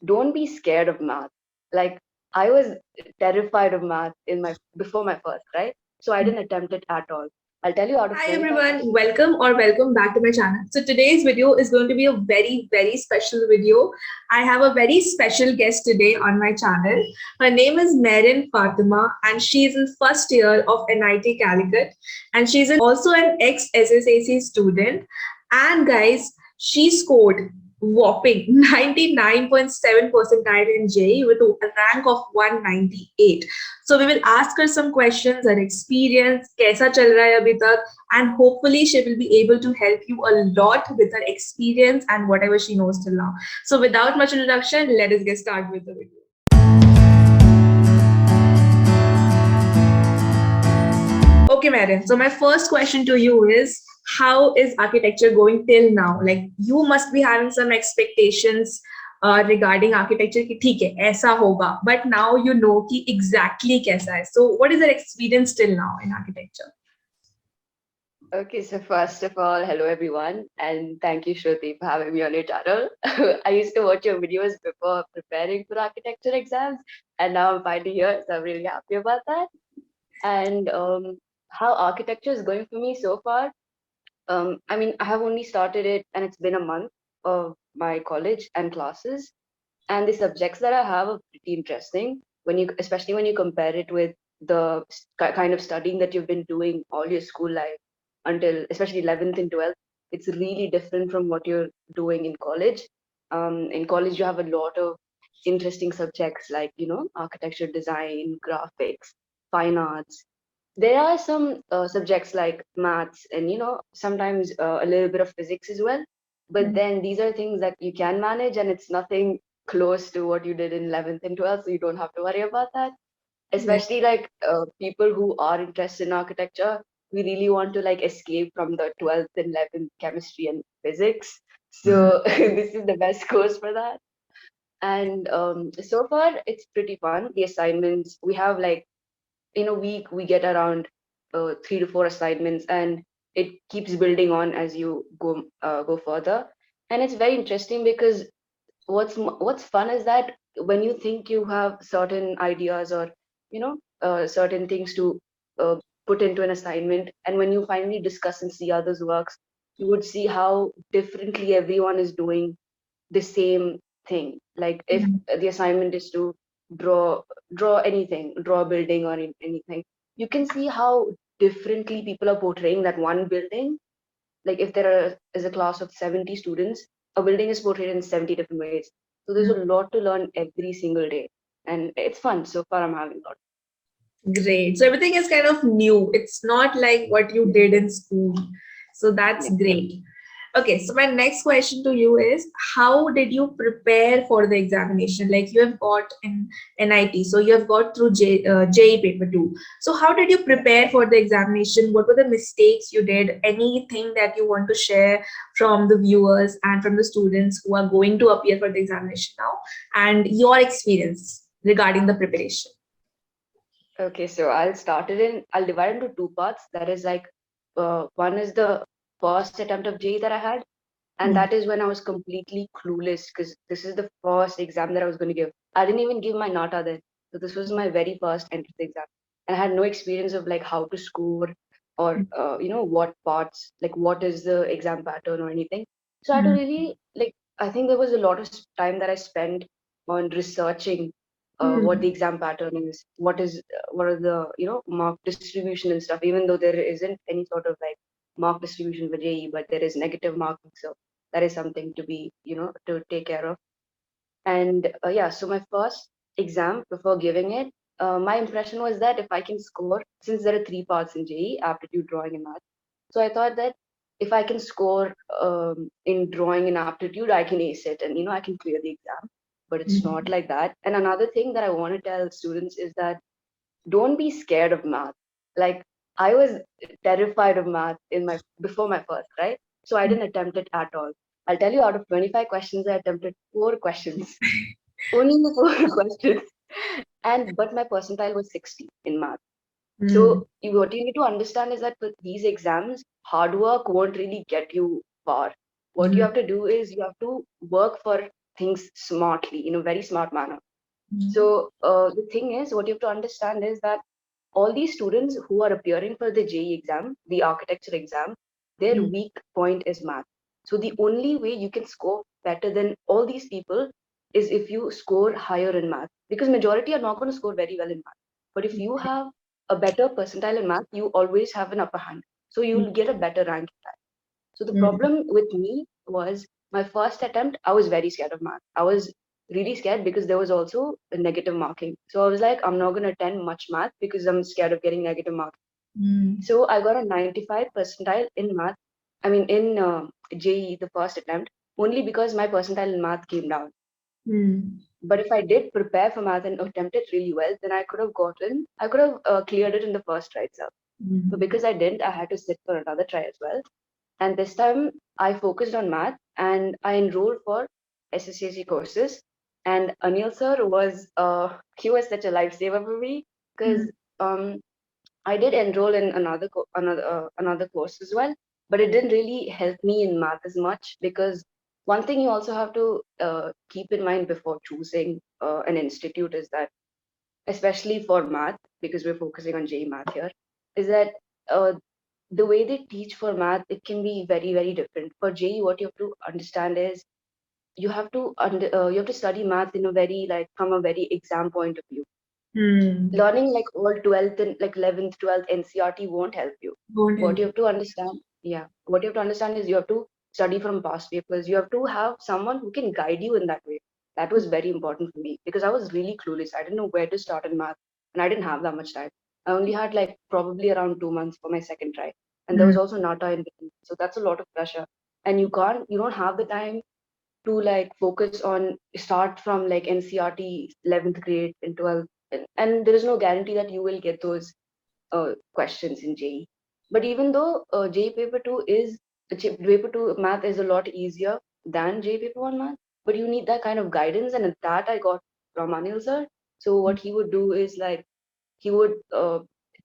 don't be scared of math. Like I was terrified of math before my first, right? So I didn't attempt it at all. I'll tell you out of Hi 25 everyone, questions. welcome or welcome back to my channel. So today's video is going to be a very special video. I have a very special guest today on my channel. Her name is Merin Fatima and she is in first year of NIT Calicut and she's also an ex-SSAC student. And guys, she scored whopping 99.7 percentile in JEE with a rank of 198. So we will ask her some questions, her experience, कैसा चल रहा है अभी तक, and hopefully she will be able to help you a lot with her experience and whatever she knows till now. So without much introduction, let us get started with the video. Okay, Marin. So my first question to you is, how is architecture going till now? Like you must be having some expectations regarding architecture कि ठीक है ऐसा होगा, but now you know कि exactly कैसा है. So what is your experience till now in architecture? Okay, so first of all, hello everyone, and thank you, Shruti, for having me on your channel. I used to watch your videos before preparing for architecture exams, and now I'm finally here, so I'm really happy about that. And how architecture is going for me so far, I mean, I have only started it, and it's been a month of my college and classes, and the subjects that I have are pretty interesting especially when you compare it with the kind of studying that you've been doing all your school life until especially 11th and 12th. It's really different from what you're doing in college. In college, you have a lot of interesting subjects like architecture, design, graphics, fine arts. There are some subjects like maths and sometimes a little bit of physics as well, but then these are things that you can manage, and it's nothing close to what you did in 11th and 12th, so you don't have to worry about that. Right. Especially like people who are interested in architecture, we really want to like escape from the 12th and 11th chemistry and physics, so this is the best course for that. And so far it's pretty fun. The assignments we have, like in a week we get around 3 to 4 assignments, and it keeps building on as you go further. And it's very interesting because what's fun is that when you think you have certain ideas or certain things to uh, put into an assignment, and when you finally discuss and see others works, you would see how differently everyone is doing the same thing. Like if the assignment is to draw draw a building or anything, you can see how differently people are portraying that one building. Like if is a class of 70 students, a building is portrayed in 70 different ways. So there's a lot to learn every single day, and it's fun. So far I'm having a lot. Great. So everything is kind of new. It's not like what you did in school. So that's Yeah. great. Okay, so my next question to you is, how did you prepare for the examination? Like you have got in NIT, so you have got through JEE paper 2. So how did you prepare for the examination? What were the mistakes you did? Anything that you want to share from the viewers and from the students who are going to appear for the examination now, and your experience regarding the preparation? Okay, so I'll divide into two parts. That is like, one is the first attempt of JEE that I had, and that is when I was completely clueless because this is the first exam that I was going to give. I didn't even give my NATA then, so this was my very first entrance exam, and I had no experience of like how to score or what parts, like what is the exam pattern or anything. So I had to really, like, I think there was a lot of time that I spent on researching what the exam pattern is, what are the mark distribution and stuff. Even though there isn't any sort of like mark distribution for JEE, but there is negative marking, so that is something to be to take care of. And yeah, so my first exam before giving it, my impression was that if I can score, since there are three parts in JEE, aptitude, drawing, and math, so I thought that if I can score in drawing and aptitude, I can ace it, and I can clear the exam. But it's not like that. And another thing that I want to tell students is that don't be scared of math. Like I was terrified of math in my before my first, right? So I didn't attempt it at all. I'll tell you, out of 25 questions, I attempted 4 questions. Only the 4 questions. And but my percentile was 60 in math. So what you need to understand is that with these exams, hard work won't really get you far. What you have to do is you have to work for things smartly, in a very smart manner. Mm. So the thing is, what you have to understand is that all these students who are appearing for the JEE exam, the architecture exam, their Mm. weak point is math. So the only way you can score better than all these people is if you score higher in math, because majority are not going to score very well in math. But if you have a better percentile in math, you always have an upper hand. So you'll get a better rank. So the Mm. problem with me was my first attempt, I was very scared of math. I was really scared because there was also a negative marking. So I was like, I'm not going to attend much math because I'm scared of getting negative marks. Mm. So I got a 95 percentile in math. I mean, in JEE, the first attempt, only because my percentile in math came down. Mm. But if I did prepare for math and attempt it really well, then I could have cleared it in the first try itself. But Mm. because I didn't, I had to sit for another try as well. And this time I focused on math and I enrolled for SSAC courses. And Anil sir he was such a lifesaver for me because um, I did enroll in another course as well, but it didn't really help me in math as much because one thing you also have to keep in mind before choosing an institute is that, especially for math, because we're focusing on JEE math here, is that uh, the way they teach for math, it can be very, very different. For JEE, what you have to understand is you have to study math in a very, like, from a very exam point of view. Mm. Learning like all 12th and like 11th, 12th NCRT won't help you. Won't What help. you have to understand, yeah, what you have to understand is you have to study from past papers. You have to have someone who can guide you in that way. That was very important for me because I was really clueless. I didn't know where to start in math and I didn't have that much time. I only had like probably around 2 months for my second try. And there Mm. was also NATA in between. So that's a lot of pressure. And you don't have the time to like focus on start from like NCRT 11th grade and 12th, and there is no guarantee that you will get those questions in JEE. But even though JEE paper 2 paper 2 math is a lot easier than JEE paper 1 math, but you need that kind of guidance, and that I got from Anil sir. So what he would do is like he would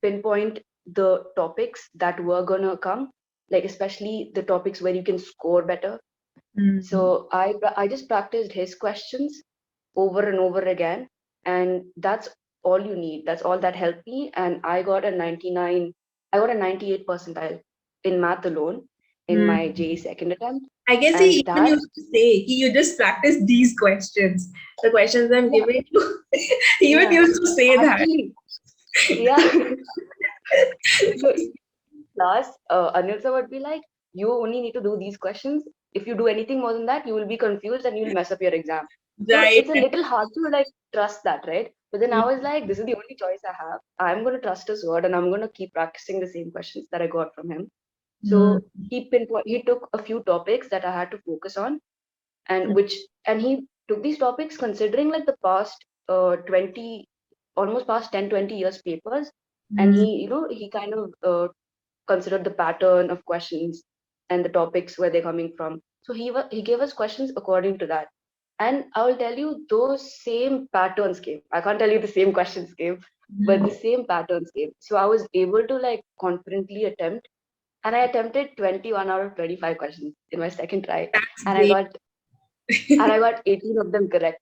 pinpoint the topics that were gonna come, like especially the topics where you can score better. Mm. So I just practiced his questions over and over again, and that's all you need. That's all that helped me, and I got a 99. I got a 98 percentile in math alone in Mm. my JEE second attempt, I guess and he even that, used to say, you just practice these questions. The questions I'm yeah, giving you. He even yeah, used to say that. actually, yeah. So in class, Anil sir would be like, "You only need to do these questions. If you do anything more than that, you will be confused and you'll mess up your exam." So Right. it's a little hard to like trust that, right? But then I was like, this is the only choice I have. I'm going to trust his word and I'm going to keep practicing the same questions that I got from him. Mm. So he took a few topics that I had to focus on, and he took these topics considering like the past 20, almost past 10-20 years papers, and Mm. he kind of considered the pattern of questions and the topics where they're coming from. So he gave us questions according to that. And I will tell you, those same patterns came. I can't tell you the same questions came, but the Mm. same patterns came. So I was able to like confidently attempt, and I attempted 21 out of 25 questions in my second try, That's and great. I got 18 of them correct.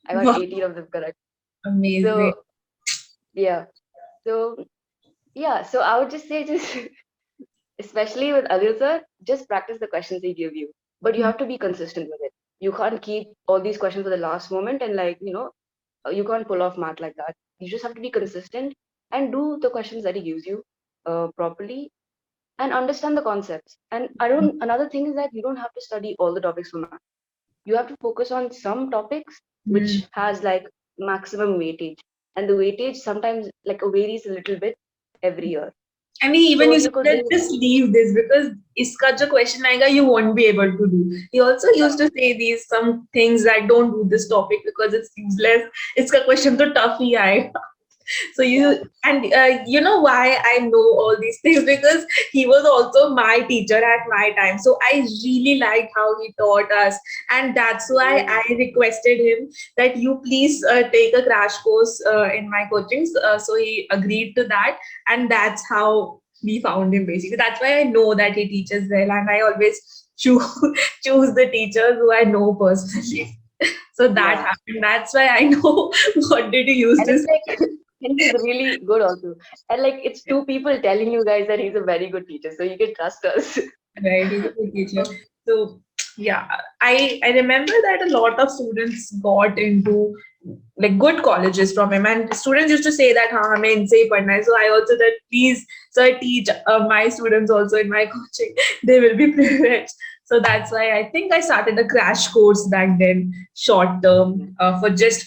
I got Wow, 18 of them correct. amazing. So yeah, so yeah, so I would just say just especially with Adil sir, just practice the questions he give you. But you have to be consistent with it. You can't keep all these questions for the last moment and like, you can't pull off math like that. You just have to be consistent and do the questions that he gives you properly and understand the concepts. And another thing is that you don't have to study all the topics for math. You have to focus on some topics Mm. which has like maximum weightage. And the weightage sometimes like varies a little bit every year. And he So even what used you to could say, do, just leave this because iska jo question aega, you won't be able to do. He also used to say these some things that don't do this topic because it's useless. Iska question to tough hi aayega. So yeah, you know why I know all these things because he was also my teacher at my time. So I really liked how he taught us, and that's why mm, I requested him that you please take a crash course in my coachings. So he agreed to that, and that's how we found him. Basically, that's why I know that he teaches well, and I always choose choose the teachers who I know personally. So that Yeah. happened. That's why I know what did you use And this. it's like, and he's really good also. And like, it's two people telling you guys that he's a very good teacher, so you can trust us. Right, he's a good teacher. So yeah, I remember that a lot of students got into like good colleges from him, and students used to say that हाँ हमें इनसे ही पढ़ना है. So I also said please sir teach my students also in my coaching. They will be privileged. So that's why I think I started a crash course back then, short term,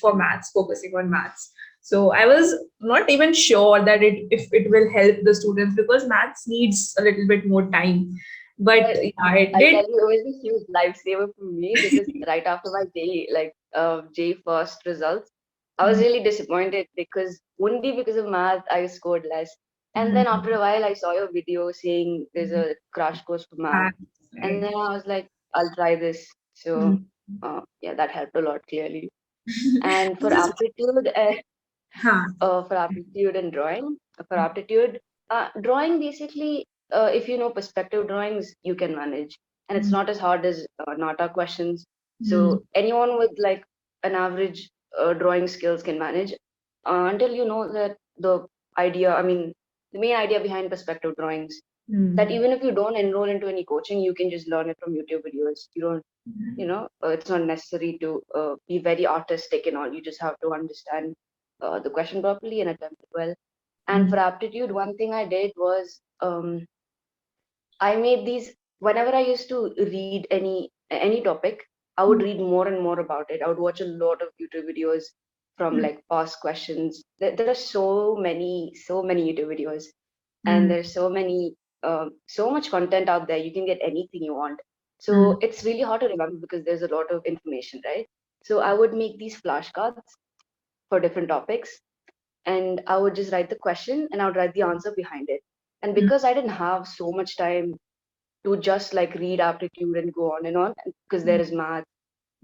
for maths, focusing on maths. So I was not even sure that if it will help the students, because maths needs a little bit more time. But But yeah, it I'll did. tell you, it was a huge lifesaver for me because right after my JEE, like JEE first results, I was Mm, really disappointed because only because of math I scored less. And then after mm, a while, I saw your video saying there's mm. a crash course for math, Maths, and right. then I was like, I'll try this. So Mm. yeah, that helped a lot clearly. And This is, huh. for aptitude and drawing. For aptitude, drawing basically, if you know perspective drawings, you can manage, and it's Mm, not as hard as NATA questions. mm, So anyone with like an average drawing skills can manage until you know that the idea. I mean, the main idea behind perspective drawings. That mm, even if you don't enroll into any coaching, you can just learn it from YouTube videos. You don't, it's not necessary to be very artistic and all. You just have to understand the question properly and attempt it well. And mm, for aptitude, one thing I did was I made these whenever I used to read any topic, I would mm, read more and more about it. I would watch a lot of YouTube videos from mm, like past questions. There are so many YouTube videos, and mm, there's so much content out there. You can get anything you want. mm, So it's really hard to remember because there's a lot of information, right? So I would make these flashcards for different topics, and I would just write the question and I would write the answer behind it. And mm, because I didn't have so much time to just like read aptitude and go on and on, because there mm, is math,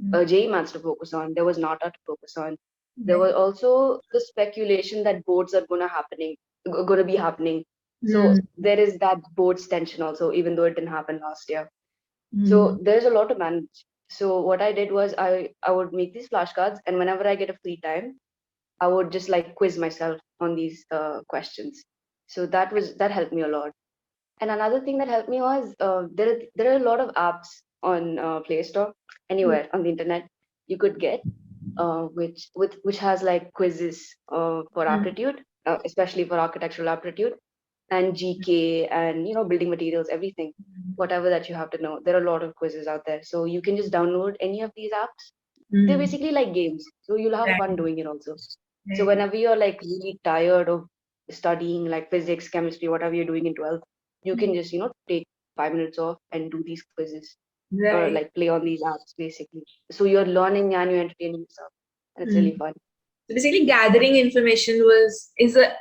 mm. JEE maths to focus on, there was NATA to focus on. There Right. was also the speculation that boards are gonna be happening. So Mm, there is that boards tension also, even though it didn't happen last year. mm, So there's a lot to manage. So what I did was I would make these flashcards, and whenever I get a free time, I would just like quiz myself on these questions. So that helped me a lot. And another thing that helped me was there are a lot of apps on Play Store, mm, anywhere on the internet you could get, which has like quizzes for mm, aptitude, especially for architectural aptitude and GK and building materials, everything, whatever that you have to know. There are a lot of quizzes out there, so you can just download any of these apps. They're mm. basically like games, so you'll have Right. fun doing it also. So Right. whenever you're like really tired of studying like physics, chemistry, whatever you're doing in 12th, you can just take 5 minutes off and do these quizzes or Right. like play on these apps basically. So you're learning and you're entertaining yourself, and it's Mm. really fun. So basically, gathering information is a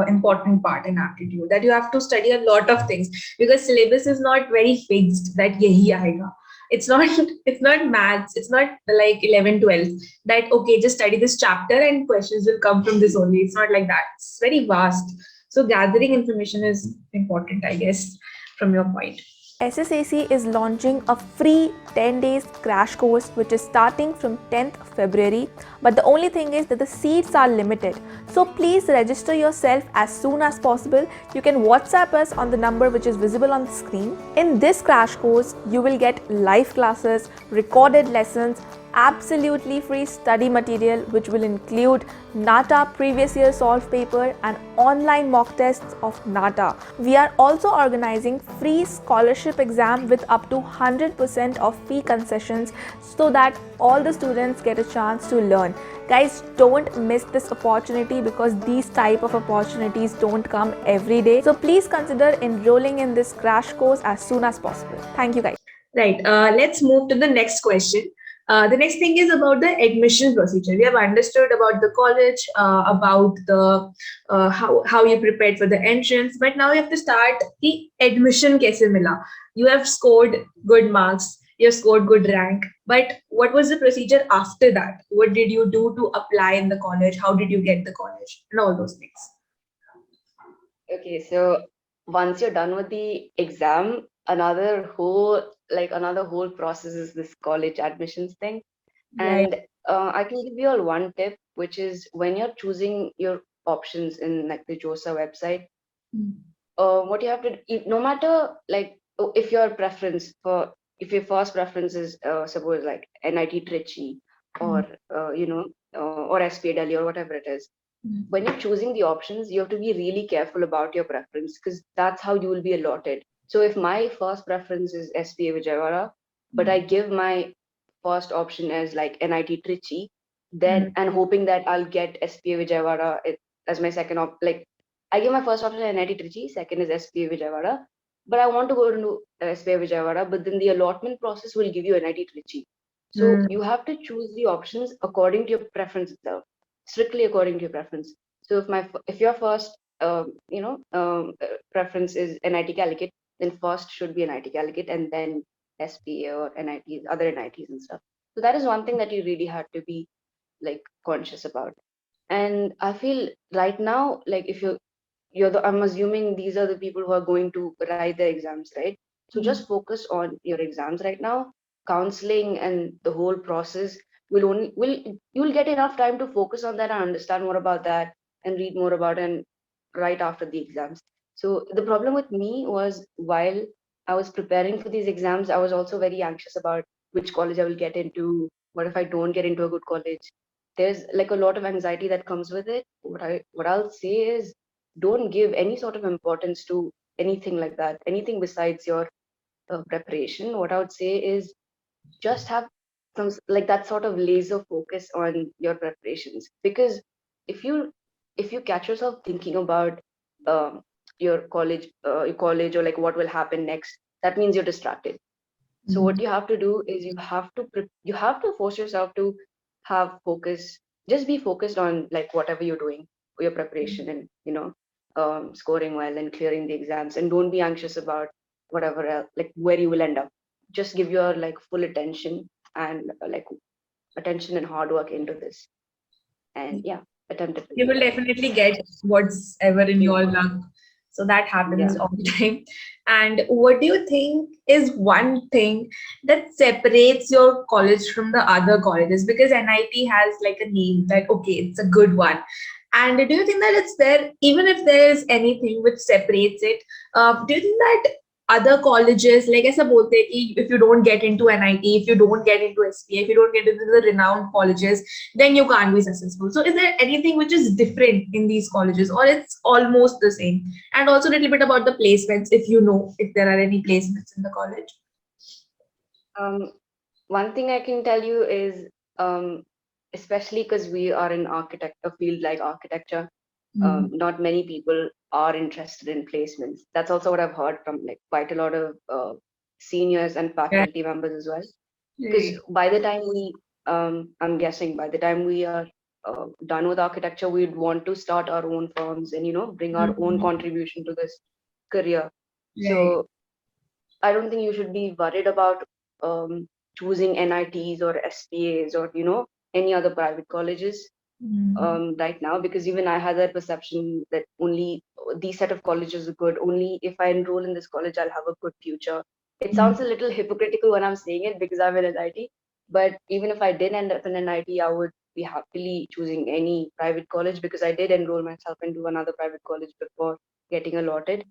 important part in aptitude, that you have to study a lot of things, because syllabus is not very fixed that yahi aayega. It's not it's not maths. It's not like 11, 12 that okay, just study this chapter and questions will come from this only. It's not like that. It's very vast. So gathering information is important, I guess, from your point. SSAC is launching a free 10 days crash course which is starting from 10th February, but the only thing is that the seats are limited. So please register yourself as soon as possible. You can WhatsApp us on the number which is visible on the screen. In this crash course, you will get live classes, recorded lessons, absolutely free study material which will include NATA previous year solved paper and online mock tests of NATA. We are also organizing free scholarship exam with up to 100% of fee concessions so that all the students get a chance to learn. Guys, don't miss this opportunity because these type of opportunities don't come every day. So please consider enrolling in this crash course as soon as possible. Thank you guys. Right. Let's move to the next question. The next thing is about the admission procedure. We have understood about the college, about the how you prepared for the entrance, but now you have to start the admission. Kaise mila? You have scored good marks. You have scored good rank. But what was the procedure after that? What did you do to apply in the college? How did you get the college? And all those things. Okay, so once you're done with the exam, another whole process is this college admissions thing. Right. And I can give you all one tip, which is when you're choosing your options in like the JOSA website, what you have to no matter like if your preference for if your first preference is suppose like NIT Trichy or or SPA Delhi or whatever it is, when you're choosing the options, you have to be really careful about your preference because that's how you will be allotted. So if my first preference is SPA Vijayawada, but I give my first option as like NIT Trichy, then and hoping that I'll get SPA Vijayawada as my second like I give my first option NIT Trichy, second is SPA Vijayawada, but I want to go to SPA Vijayawada, but then the allotment process will give you NIT Trichy. So you have to choose the options according to your preference itself, strictly according to your preference. So if your first preference is NIT Calicut, then first should be NIT Calicut and then SPA or NITs, other NITs and stuff. So that is one thing that you really have to be like conscious about. And I feel right now, like if I'm assuming these are the people who are going to write their exams, right? So just focus on your exams right now. Counseling and the whole process will you'll get enough time to focus on that and understand more about that and read more about it and right after the exams. So the problem with me was while I was preparing for these exams, I was also very anxious about which college I will get into. What if I don't get into a good college? There's like a lot of anxiety that comes with it. What I'll say is don't give any sort of importance to anything like that, anything besides your preparation. What I would say is just have some like that sort of laser focus on your preparations, because if you if you catch yourself thinking about um, your college or like what will happen next, that means you're distracted. So what you have to do is you have to force yourself to have focus. Just be focused on like whatever you're doing, your preparation, and scoring well and clearing the exams. And don't be anxious about whatever else, like where you will end up. Just give your like full attention and like attention and hard work into this. And yeah, attempt it. You will definitely get what's ever in Yeah, your luck. So that happens yeah. all the time. And what do you think is one thing that separates your college from the other colleges? Because NIT has like a name that, okay, it's a good one. And do you think that it's there, even if there is anything which separates it, do you think that other colleges, like ऐसा बोलते हैं कि if you don't get into NIT, if you don't get into SPA, if you don't get into the renowned colleges, then you can't be successful. So is there anything which is different in these colleges, or it's almost the same? And also a little bit about the placements, if you know if there are any placements in the college. Um, One thing I can tell you is, especially because we are in a field like architecture, not many people are interested in placements. That's also what I've heard from like quite a lot of seniors and Yeah. faculty members as well. Because Right. by the time I'm guessing by the time we are done with architecture, we'd want to start our own firms and bring our own contribution to this career. Right. So I don't think you should be worried about choosing NITs or SPAs or any other private colleges right now, because even I had that perception that only these set of colleges are good. Only if I enroll in this college, I'll have a good future. It sounds a little hypocritical when I'm saying it because I'm in NIT, but even if I did end up in NIT, I would be happily choosing any private college because I did enroll myself into another private college before getting allotted.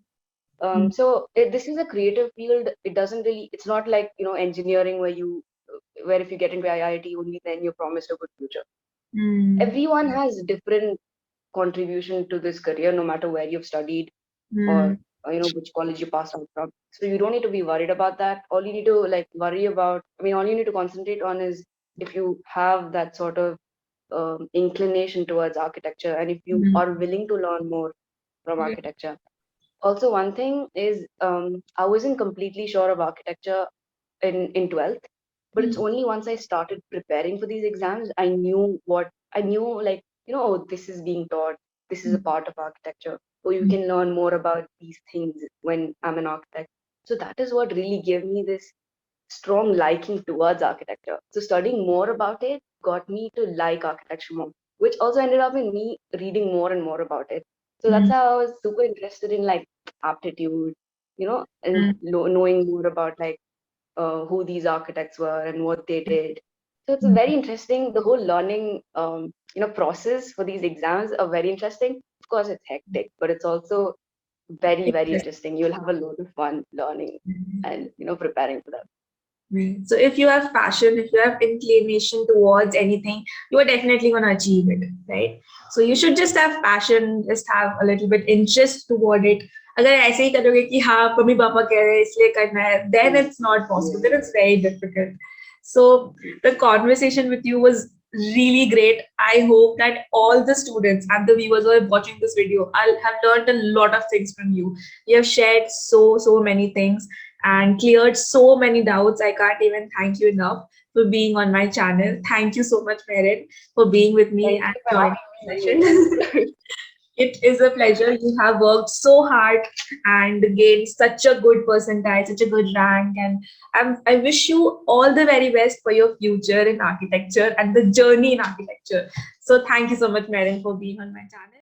This is a creative field. It doesn't really. It's not like engineering where if you get into IIT only then you're promised a good future. Everyone has different contribution to this career, no matter where you've studied or which college you passed out from. So you don't need to be worried about that. All you need to like worry about. I mean, all you need to concentrate on is if you have that sort of inclination towards architecture and if you are willing to learn more from architecture. Also, one thing is I wasn't completely sure of architecture in 12th, but it's only once I started preparing for these exams I knew, like oh, this is being taught, this is a part of architecture, or you can learn more about these things when I'm an architect. So that is what really gave me this strong liking towards architecture. So studying more about it got me to like architecture more, which also ended up in me reading more and more about it. So that's how I was super interested in like aptitude, and knowing more about like who these architects were and what they did. So it's very interesting. The whole learning, process for these exams are very interesting. Of course, it's hectic, but it's also very, very interesting. You'll have a lot of fun learning and preparing for that. Right. So if you have passion, if you have inclination towards anything, you are definitely going to achieve it, right? So you should just have passion, just have a little bit interest toward it. अगर ऐसे ही करोगे कि हाँ mummy papa कह रहे हैं इसलिए करना है, then it's not possible. Then it's very difficult. So the conversation with you was really great. I hope that all the students and the viewers who are watching this video, I'll have learned a lot of things from you. You have shared so many things and cleared so many doubts. I can't even thank you enough for being on my channel. Thank you so much, Merit, for being with me Thank and you for joining having the session. It is a pleasure. You have worked so hard and gained such a good percentile, such a good rank. And I wish you all the very best for your future in architecture and the journey in architecture. So thank you so much, Merit, for being on my channel.